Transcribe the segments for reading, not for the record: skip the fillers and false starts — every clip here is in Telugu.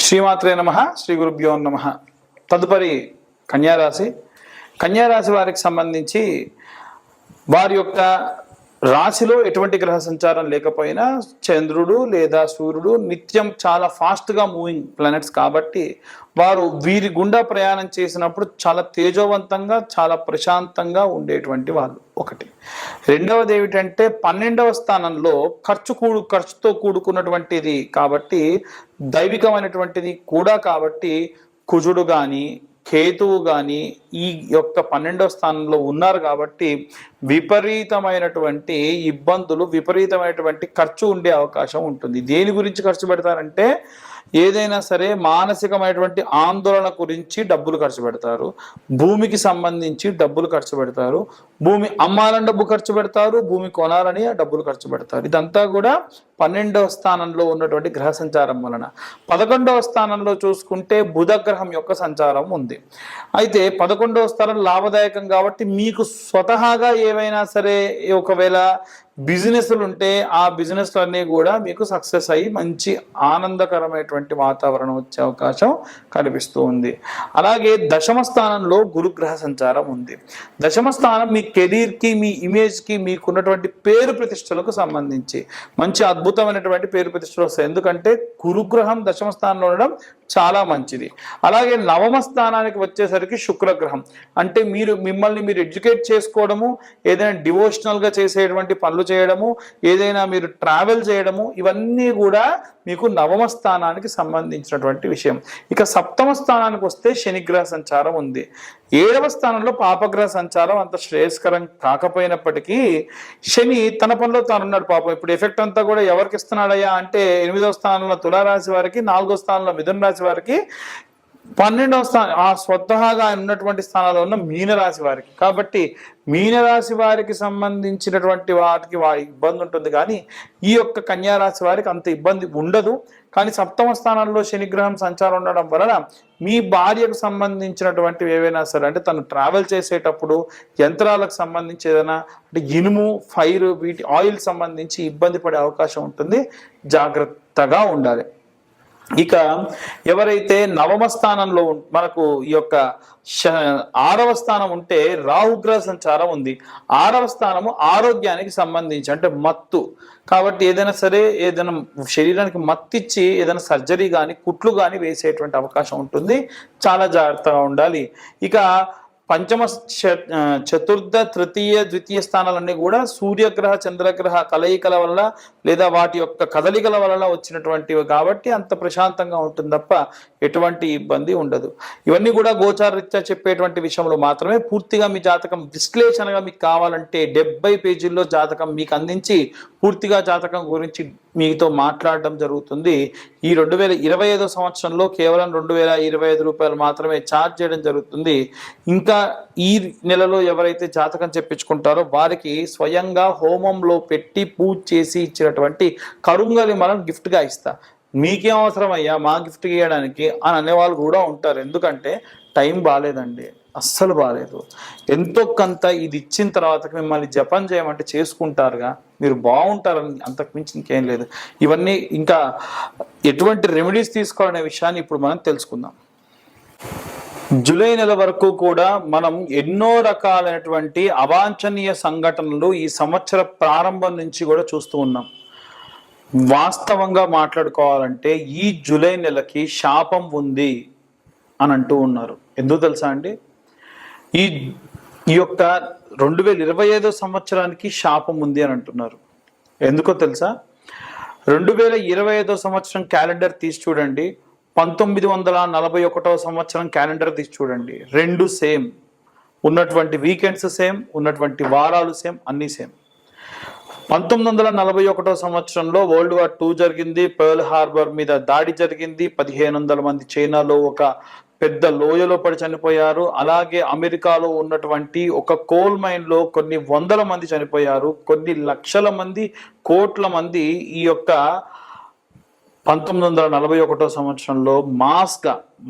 శ్రీమాత్రే నమ. శ్రీ గురుభ్యో నమ. తదుపరి కన్యారాశి. కన్యారాశి వారికి సంబంధించి వారి యొక్క రాశిలో ఎటువంటి గ్రహ సంచారం లేకపోయినా చంద్రుడు లేదా సూర్యుడు నిత్యం చాలా ఫాస్ట్గా మూవింగ్ ప్లానెట్స్ కాబట్టి వారు వీరి గుండా ప్రయాణం చేసినప్పుడు చాలా తేజోవంతంగా చాలా ప్రశాంతంగా వాళ్ళు ఒకటి. రెండవది ఏమిటంటే 12వ స్థానంలో ఖర్చుతో కూడుకున్నటువంటిది కాబట్టి దైవికమైనటువంటిది కూడా కాబట్టి కుజుడు కానీ కేతువు కానీ ఈ యొక్క 12వ స్థానంలో ఉన్నారు కాబట్టి విపరీతమైనటువంటి ఇబ్బందులు, విపరీతమైనటువంటి ఖర్చు ఉండే అవకాశం ఉంటుంది. దేని గురించి ఖర్చు పెడతారంటే ఏదైనా సరే మానసికమైనటువంటి ఆందోళన గురించి డబ్బులు ఖర్చు పెడతారు, భూమికి సంబంధించి డబ్బులు ఖర్చు పెడతారు, భూమి అమ్మాలని డబ్బు ఖర్చు పెడతారు, భూమి కొనాలని డబ్బులు ఖర్చు పెడతారు. ఇదంతా కూడా 12వ స్థానంలో ఉన్నటువంటి గ్రహ సంచారం వలన. 11వ స్థానంలో చూసుకుంటే బుధ గ్రహం యొక్క సంచారం ఉంది. అయితే 11వ స్థానం లాభదాయకం కాబట్టి మీకు స్వతహాగా ఏవైనా సరే ఒకవేళ బిజినెస్లు ఉంటే ఆ బిజినెస్లు అన్నీ కూడా మీకు సక్సెస్ అయ్యి మంచి ఆనందకరమైనటువంటి వాతావరణం వచ్చే అవకాశం కనిపిస్తూ ఉంది. అలాగే 10వ స్థానంలో గురుగ్రహ సంచారం ఉంది. 10వ స్థానం మీ కెరీర్కి, మీ ఇమేజ్కి, మీకున్నటువంటి పేరు ప్రతిష్టలకు సంబంధించి మంచి అద్భుతమైనటువంటి పేరు ప్రతిష్టలు వస్తాయి. ఎందుకంటే గురుగ్రహం 10వ స్థానంలో ఉండడం చాలా మంచిది. అలాగే 9వ స్థానానికి వచ్చేసరికి శుక్రగ్రహం. అంటే మిమ్మల్ని మీరు ఎడ్యుకేట్ చేసుకోవడము, ఏదైనా డివోషనల్గా చేసేటువంటి పనులు చేయడము, ఏదైనా మీరు ట్రావెల్ చేయడము, ఇవన్నీ కూడా మీకు 9వ స్థానానికి సంబంధించినటువంటి విషయం. ఇక 7వ స్థానానికి వస్తే శనిగ్రహ సంచారం ఉంది. 7వ స్థానంలో పాపగ్రహ సంచారం అంత శ్రేయస్కరం కాకపోయినప్పటికీ శని తన పనిలో తానున్నాడు. పాపం ఇప్పుడు ఎఫెక్ట్ అంతా కూడా ఎవరికి ఇస్తున్నాడయ్యా అంటే 8వ స్థానంలో తులారాశి వారికి, 4వ స్థానంలో మిథున రాశి వారికి, 12వ స్థానం ఆ స్వతహాగా ఉన్నటువంటి స్థానాల్లో ఉన్న మీనరాశి వారికి. కాబట్టి మీనరాశి వారికి సంబంధించినటువంటి వాటికి ఇబ్బంది ఉంటుంది, కానీ ఈ యొక్క కన్యారాశి వారికి అంత ఇబ్బంది ఉండదు. కానీ 7వ స్థానంలో శనిగ్రహం సంచారం ఉండడం వలన మీ భార్యకు సంబంధించినటువంటివి ఏవైనా సరే, అంటే తను ట్రావెల్ చేసేటప్పుడు యంత్రాలకు సంబంధించి ఏదైనా అంటే ఇనుము, ఫైర్, వీటి ఆయిల్ సంబంధించి ఇబ్బంది పడే అవకాశం ఉంటుంది. జాగ్రత్తగా ఉండాలి. ఇక ఎవరైతే 9వ స్థానంలో మనకు ఈ యొక్క 6వ స్థానం ఉంటే రాహుగ్రహ సంచారం ఉంది. 6వ స్థానము ఆరోగ్యానికి సంబంధించి అంటే మత్తు కాబట్టి ఏదైనా సరే ఏదైనా శరీరానికి మత్తిచ్చి ఏదైనా సర్జరీ కానీ కుట్లు కానీ వేసేటువంటి అవకాశం ఉంటుంది. చాలా జాగ్రత్తగా ఉండాలి. ఇక పంచమ, చతుర్థ, తృతీయ, ద్వితీయ స్థానాలన్నీ కూడా సూర్యగ్రహ చంద్రగ్రహ కలయికల వల్ల లేదా వాటి యొక్క కదలికల వల్ల వచ్చినటువంటివి కాబట్టి అంత ప్రశాంతంగా ఉంటుంది తప్ప ఎటువంటి ఇబ్బంది ఉండదు. ఇవన్నీ కూడా గోచారరీత్యా చెప్పేటువంటి విషయంలో మాత్రమే. పూర్తిగా మీ జాతకం విశ్లేషణగా మీకు కావాలంటే 70 పేజీల్లో జాతకం మీకు అందించి పూర్తిగా జాతకం గురించి మీతో మాట్లాడడం జరుగుతుంది. ఈ 2025 సంవత్సరంలో కేవలం 2025 రూపాయలు మాత్రమే ఛార్జ్ చేయడం జరుగుతుంది. ఇంకా ఈ నెలలో ఎవరైతే జాతకం చెప్పించుకుంటారో వారికి స్వయంగా హోమంలో పెట్టి పూజ చేసి ఇచ్చినటువంటి కరుంగలి మనం గిఫ్ట్గా ఇస్తా. మీకేం అవసరం అయ్యా మా గిఫ్ట్ ఇవ్వడానికి అని అనేవాళ్ళు కూడా ఉంటారు. ఎందుకంటే టైం బాగాలేదండి, అస్సలు బాగాలేదు. ఎంతో కొంత ఇది ఇచ్చిన తర్వాత మిమ్మల్ని జపం చేయమంటే చేసుకుంటారుగా, మీరు బాగుంటారని అంతకు మించి ఇంకేం లేదు. ఇవన్నీ ఇంకా ఎటువంటి రెమెడీస్ తీసుకోవాలనే విషయాన్ని ఇప్పుడు మనం తెలుసుకుందాం. జూలై నెల వరకు కూడా మనం ఎన్నో రకాలైనటువంటి అవాంఛనీయ సంఘటనలు ఈ సంవత్సర ప్రారంభం నుంచి కూడా చూస్తూ ఉన్నాం. వాస్తవంగా మాట్లాడుకోవాలంటే ఈ జూలై నెలకి శాపం ఉంది అని అంటూ ఉన్నారు. ఎందుకు తెలుసా అండి? ఈ యొక్క 2025 సంవత్సరానికి శాపం ఉంది అని అంటున్నారు. ఎందుకో తెలుసా? 2025 సంవత్సరం క్యాలెండర్ తీసి చూడండి, 1941 సంవత్సరం క్యాలెండర్ తీసి చూడండి, రెండు సేమ్. ఉన్నటువంటి వీకెండ్స్ సేమ్, ఉన్నటువంటి వారాలు సేమ్, అన్నీ సేమ్. 1941 సంవత్సరంలో వరల్డ్ వార్ 2 జరిగింది. పర్ల్ హార్బర్ మీద దాడి జరిగింది. 1500 మంది చైనాలో ఒక పెద్ద లోయలో పడి చనిపోయారు. అలాగే అమెరికాలో ఉన్నటువంటి ఒక కోల్ మైన్లో కొన్ని వందల మంది చనిపోయారు. కొన్ని లక్షల మంది, కోట్ల మంది ఈ యొక్క 1941 సంవత్సరంలో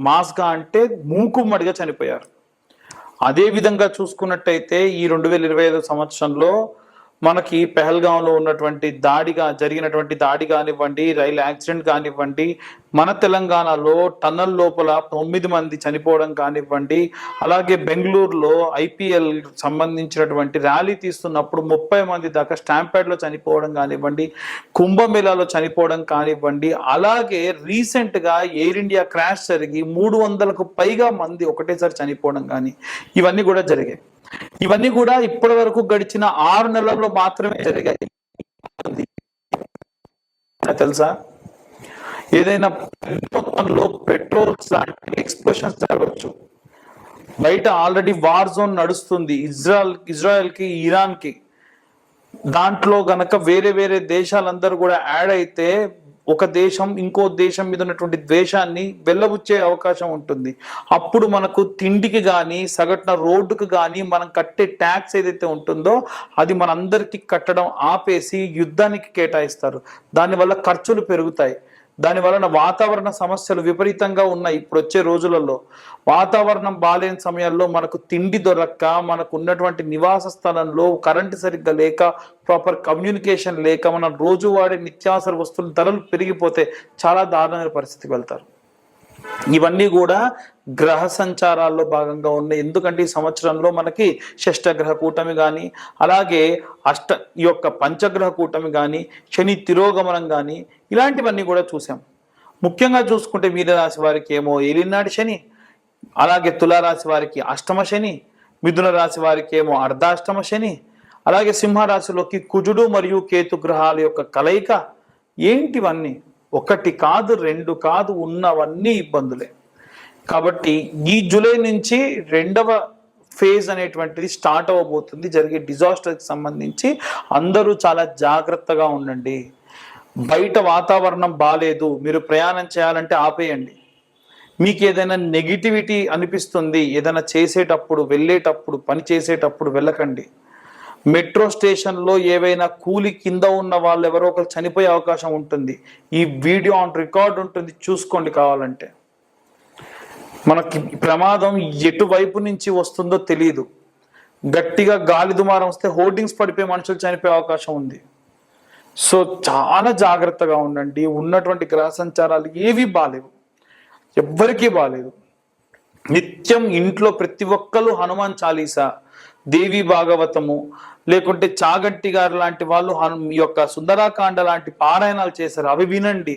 మాస్గా అంటే మూకుమ్మడిగా చనిపోయారు. అదే విధంగా చూసుకున్నట్టయితే ఈ 2025 సంవత్సరంలో మనకి పెహల్గాంలో ఉన్నటువంటి జరిగినటువంటి దాడి కానివ్వండి, రైలు యాక్సిడెంట్ కానివ్వండి, మన తెలంగాణలో టన్నల్ లోపల 9 మంది చనిపోవడం కానివ్వండి, అలాగే బెంగళూరులో ఐపీఎల్ సంబంధించినటువంటి ర్యాలీ తీస్తున్నప్పుడు 30 మంది దాకా స్టాంపేడ్లో చనిపోవడం కానివ్వండి, కుంభమేళాలో చనిపోవడం కానివ్వండి, అలాగే రీసెంట్గా ఎయిర్ ఇండియా క్రాష్ జరిగి 300కు పైగా మంది ఒకటేసారి చనిపోవడం కానీ ఇవన్నీ కూడా జరిగాయి. ఇవన్నీ కూడా ఇప్పటి వరకు గడిచిన 6 నెలల్లో మాత్రమే జరిగాయి. తెలుసా? ఏదైనా మొత్తంలో పెట్రోల్స్ లాంటి ఎక్స్ప్లోషన్స్ జరగవచ్చు. బయట ఆల్రెడీ వార్ జోన్ నడుస్తుంది ఇజ్రాయెల్ కి ఇరాన్ కి. దాంట్లో గనక వేరే వేరే దేశాలందరూ కూడా యాడ్ అయితే ఒక దేశం ఇంకో దేశం మీద ఉన్నటువంటి ద్వేషాన్ని వెళ్ళబుచ్చే అవకాశం ఉంటుంది. అప్పుడు మనకు తిండికి కానీ సగటున రోడ్డుకు కానీ మనం కట్టే ట్యాక్స్ ఏదైతే ఉంటుందో అది మనందరికీ కట్టడం ఆపేసి యుద్ధానికి కేటాయిస్తారు. దానివల్ల ఖర్చులు పెరుగుతాయి. దాని వలన వాతావరణ సమస్యలు విపరీతంగా ఉన్నాయి. ఇప్పుడు వచ్చే రోజులలో వాతావరణం బాలేని సమయాల్లో మనకు తిండి దొరక్క, మనకు ఉన్నటువంటి నివాస స్థలంలో కరెంటు సరిగ్గా లేక, ప్రాపర్ కమ్యూనికేషన్ లేక, మన రోజువాడే నిత్యావసర వస్తువుల ధరలు పెరిగిపోతే చాలా దారుణమైన పరిస్థితికి వెళ్తారు. ఇవన్నీ కూడా గ్రహ సంచారాల్లో భాగంగా ఉన్నాయి. ఎందుకంటే ఈ సంవత్సరంలో మనకి షష్టగ్రహ కూటమి కానీ, అలాగే ఈ యొక్క పంచగ్రహ కూటమి కానీ, శని తిరోగమనం కానీ ఇలాంటివన్నీ కూడా చూసాం. ముఖ్యంగా చూసుకుంటే మీనరాశి వారికి ఏమో ఏలినాటి శని, అలాగే తులారాశి వారికి అష్టమ శని, మిథున రాశి వారికి ఏమో అర్ధాష్టమ శని, అలాగే సింహరాశిలోకి కుజుడు మరియు కేతు గ్రహాల యొక్క కలయిక. ఏంటివన్నీ? ఒకటి కాదు, రెండు కాదు, ఉన్నవన్నీ ఇబ్బందులే. కాబట్టి ఈ జూలై నుంచి 2వ ఫేజ్ అనేటువంటిది స్టార్ట్ అవ్వబోతుంది. జరిగే డిజాస్టర్కి సంబంధించి అందరూ చాలా జాగ్రత్తగా ఉండండి. బయట వాతావరణం బాలేదు, మీరు ప్రయాణం చేయాలంటే ఆపేయండి. మీకు ఏదైనా నెగిటివిటీ అనిపిస్తుంది, ఏదైనా చేసేటప్పుడు, వెళ్ళేటప్పుడు, పని చేసేటప్పుడు వెళ్ళకండి. మెట్రో స్టేషన్లో ఏవైనా కూలి కింద ఉన్న వాళ్ళు ఎవరో ఒకరు చనిపోయే అవకాశం ఉంటుంది. ఈ వీడియో ఆన్ రికార్డ్ ఉంటుంది, చూసుకోండి కావాలంటే. మనకి ప్రమాదం ఎటువైపు నుంచి వస్తుందో తెలియదు. గట్టిగా గాలి దుమారం వస్తే హోర్డింగ్స్ పడిపోయి మనుషులు చనిపోయే అవకాశం ఉంది. సో చాలా జాగ్రత్తగా ఉండండి. ఉన్నటువంటి గ్రహ సంచారాలు ఏవి బాలేవు, ఎవ్వరికీ బాలేదు. నిత్యం ఇంట్లో ప్రతి ఒక్కరు హనుమాన్ చాలీసా, దేవి భాగవతము, లేకుంటే చాగంటి గారు లాంటి వాళ్ళు ఈ యొక్క సుందరాకాండ లాంటి పారాయణాలు చేశారు, అవి వినండి.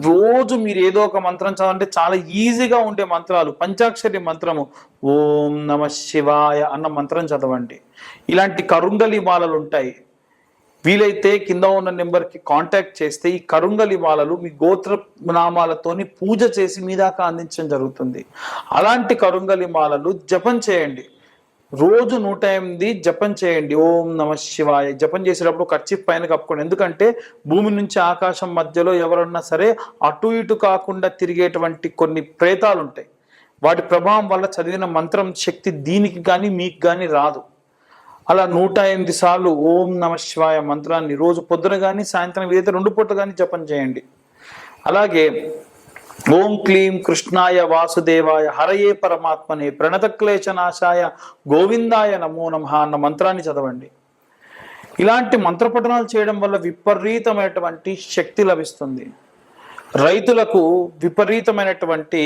రోజు మీరు ఏదో ఒక మంత్రం చదవంటే చాలా ఈజీగా ఉండే మంత్రాలు. పంచాక్షరి మంత్రము ఓం నమ శివాయ అన్న మంత్రం చదవండి. ఇలాంటి కరుంగలి మాలలు ఉంటాయి. వీలైతే కింద ఉన్న నెంబర్కి కాంటాక్ట్ చేస్తే ఈ కరుంగలి మాలలు మీ గోత్ర నామాలతోని పూజ చేసి మీ దాకా అందించడం జరుగుతుంది. అలాంటి కరుంగలి మాలలు జపం చేయండి. రోజు 108 జపం చేయండి. ఓం నమ శివాయ జపం చేసేటప్పుడు కర్చీఫ్ పైన కప్పుకోండి. ఎందుకంటే భూమి నుంచి ఆకాశం మధ్యలో ఎవరన్నా సరే అటు ఇటు కాకుండా తిరిగేటువంటి కొన్ని ప్రేతాలు ఉంటాయి. వాటి ప్రభావం వల్ల చదివిన మంత్రం శక్తి దీనికి కానీ మీకు కానీ రాదు. అలా 108 సార్లు ఓం నమ శివాయ మంత్రాన్ని రోజు పొద్దున కానీ సాయంత్రం ఏదైతే 2 పూటలు కానీ జపం చేయండి. అలాగే ఓం క్లీం కృష్ణాయ వాసుదేవాయ హరయే పరమాత్మనే ప్రణతక్లేశనాశాయ గోవిందాయ నమో నమః అన్న మంత్రాన్ని చదవండి. ఇలాంటి మంత్రపఠనాలు చేయడం వల్ల విపరీతమైనటువంటి శక్తి లభిస్తుంది. రైతులకు విపరీతమైనటువంటి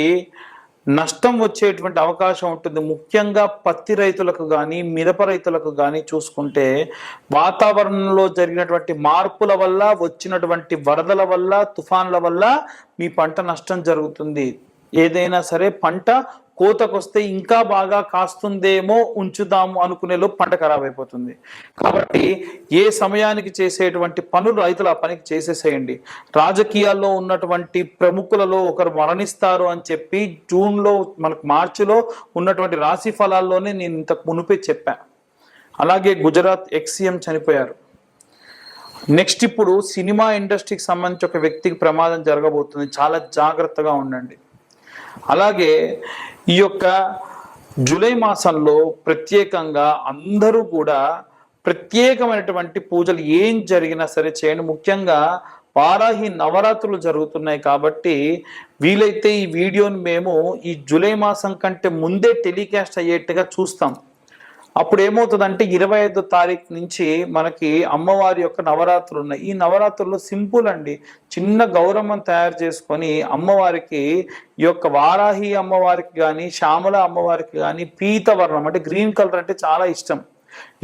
నష్టం వచ్చేటువంటి అవకాశం ఉంటుంది. ముఖ్యంగా పత్తి రైతులకు కానీ, మిరప రైతులకు కానీ చూసుకుంటే వాతావరణంలో జరిగినటువంటి మార్పుల వల్ల, వచ్చినటువంటి వరదల వల్ల, తుఫాన్ల వల్ల మీ పంట నష్టం జరుగుతుంది. ఏదైనా సరే పంట కోతకొస్తే ఇంకా బాగా కాస్తుందేమో ఉంచుదాము అనుకునేలో పంట ఖరాబ్ అయిపోతుంది. కాబట్టి ఏ సమయానికి చేసేటువంటి పనులు రైతులు ఆ పనికి చేసేసేయండి. రాజకీయాల్లో ఉన్నటువంటి ప్రముఖులలో ఒకరు మరణిస్తారు అని చెప్పి జూన్లో మనకు మార్చిలో ఉన్నటువంటి రాశి ఫలాల్లోనే నేను ఇంతకు మునిపే చెప్పాను. అలాగే గుజరాత్ ఎక్స్-సీఎం చనిపోయారు. నెక్స్ట్ ఇప్పుడు సినిమా ఇండస్ట్రీకి సంబంధించి ఒక వ్యక్తికి ప్రమాదం జరగబోతుంది. చాలా జాగ్రత్తగా ఉండండి. అలాగే ఈ యొక్క జూలై మాసంలో ప్రత్యేకంగా అందరూ కూడా ప్రత్యేకమైనటువంటి పూజలు ఏం జరిగినా సరే చేయండి. ముఖ్యంగా వారాహి నవరాత్రులు జరుగుతున్నాయి కాబట్టి వీలైతే ఈ వీడియోని మేము ఈ జూలై మాసం కంటే ముందే టెలికాస్ట్ అయ్యేట్టుగా చూస్తాం. అప్పుడు ఏమవుతుందంటే 25వ తారీఖు నుంచి మనకి అమ్మవారి యొక్క నవరాత్రులు ఉన్నాయి. ఈ నవరాత్రుల్లో సింపుల్ అండి, చిన్న గౌరమ్మను తయారు చేసుకొని అమ్మవారికి, ఈ యొక్క వారాహి అమ్మవారికి కానీ శ్యామల అమ్మవారికి కానీ పీతవర్ణం అంటే గ్రీన్ కలర్ అంటే చాలా ఇష్టం,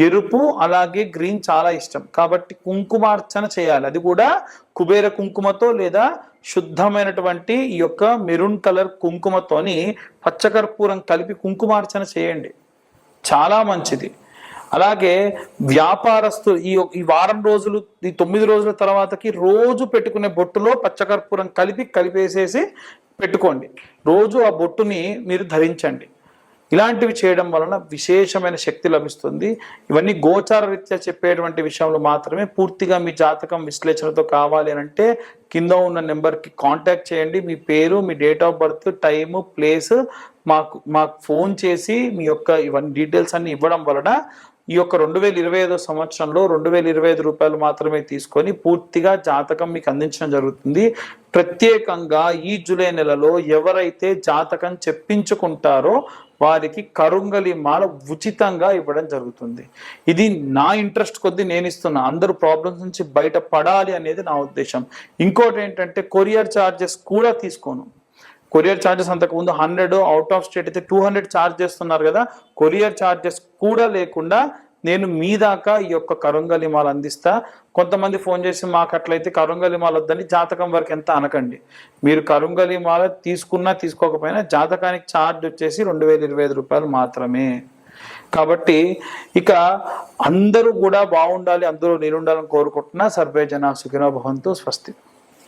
ఎరుపు అలాగే గ్రీన్ చాలా ఇష్టం కాబట్టి కుంకుమార్చన చేయాలి. అది కూడా కుబేర కుంకుమతో లేదా శుద్ధమైనటువంటి ఈ యొక్క మెరూన్ కలర్ కుంకుమతోని పచ్చకర్పూరం కలిపి కుంకుమార్చన చేయండి, చాలా మంచిది. అలాగే వ్యాపారస్తులు ఈ వారం రోజులు, ఈ 9 రోజుల తర్వాతకి రోజు పెట్టుకునే బొట్టులో పచ్చకర్పూరం కలిపేసేసి పెట్టుకోండి. రోజు ఆ బొట్టుని మీరు ధరించండి. ఇలాంటివి చేయడం వలన విశేషమైన శక్తి లభిస్తుంది. ఇవన్నీ గోచార రీత్యా చెప్పేటువంటి విషయంలో మాత్రమే. పూర్తిగా మీ జాతకం విశ్లేషణతో కావాలి అని అంటే కింద ఉన్న నెంబర్కి కాంటాక్ట్ చేయండి. మీ పేరు, మీ date of birth, time, place మాకు ఫోన్ చేసి మీ యొక్క ఇవన్నీ డీటెయిల్స్ అన్ని ఇవ్వడం వలన ఈ యొక్క 2025 సంవత్సరంలో 2025 రూపాయలు మాత్రమే తీసుకొని పూర్తిగా జాతకం మీకు అందించడం జరుగుతుంది. ప్రత్యేకంగా ఈ జూలై నెలలో ఎవరైతే జాతకం చెప్పించుకుంటారో వారికి కరుంగలి మాల ఉచితంగా ఇవ్వడం జరుగుతుంది. ఇది నా ఇంట్రెస్ట్ కొద్దీ నేను ఇస్తున్నా, అందరూ ప్రాబ్లమ్స్ నుంచి బయట పడాలి అనేది నా ఉద్దేశం. ఇంకోటి ఏంటంటే కొరియర్ ఛార్జెస్ కూడా తీసుకోను. కొరియర్ ఛార్జెస్ అంతకుముందు 100, అవుట్ ఆఫ్ స్టేట్ అయితే 200 ఛార్జ్ చేస్తున్నారు కదా, కొరియర్ ఛార్జెస్ కూడా లేకుండా నేను మీ దాకా ఈ యొక్క కరుంగలి మాల అందిస్తా. కొంతమంది ఫోన్ చేసి మాకు అట్లయితే కరుంగలి మాల వద్దని జాతకం వరకు ఎంత అనకండి. మీరు కరుంగలి మాల తీసుకున్నా తీసుకోకపోయినా జాతకానికి ఛార్జ్ వచ్చేసి 2025 రూపాయలు మాత్రమే. కాబట్టి ఇక అందరూ కూడా బాగుండాలి, అందరూ నేనుండాలని కోరుకుంటున్నా. సర్వే జనా సుఖినో భవంతు. స్వస్తి.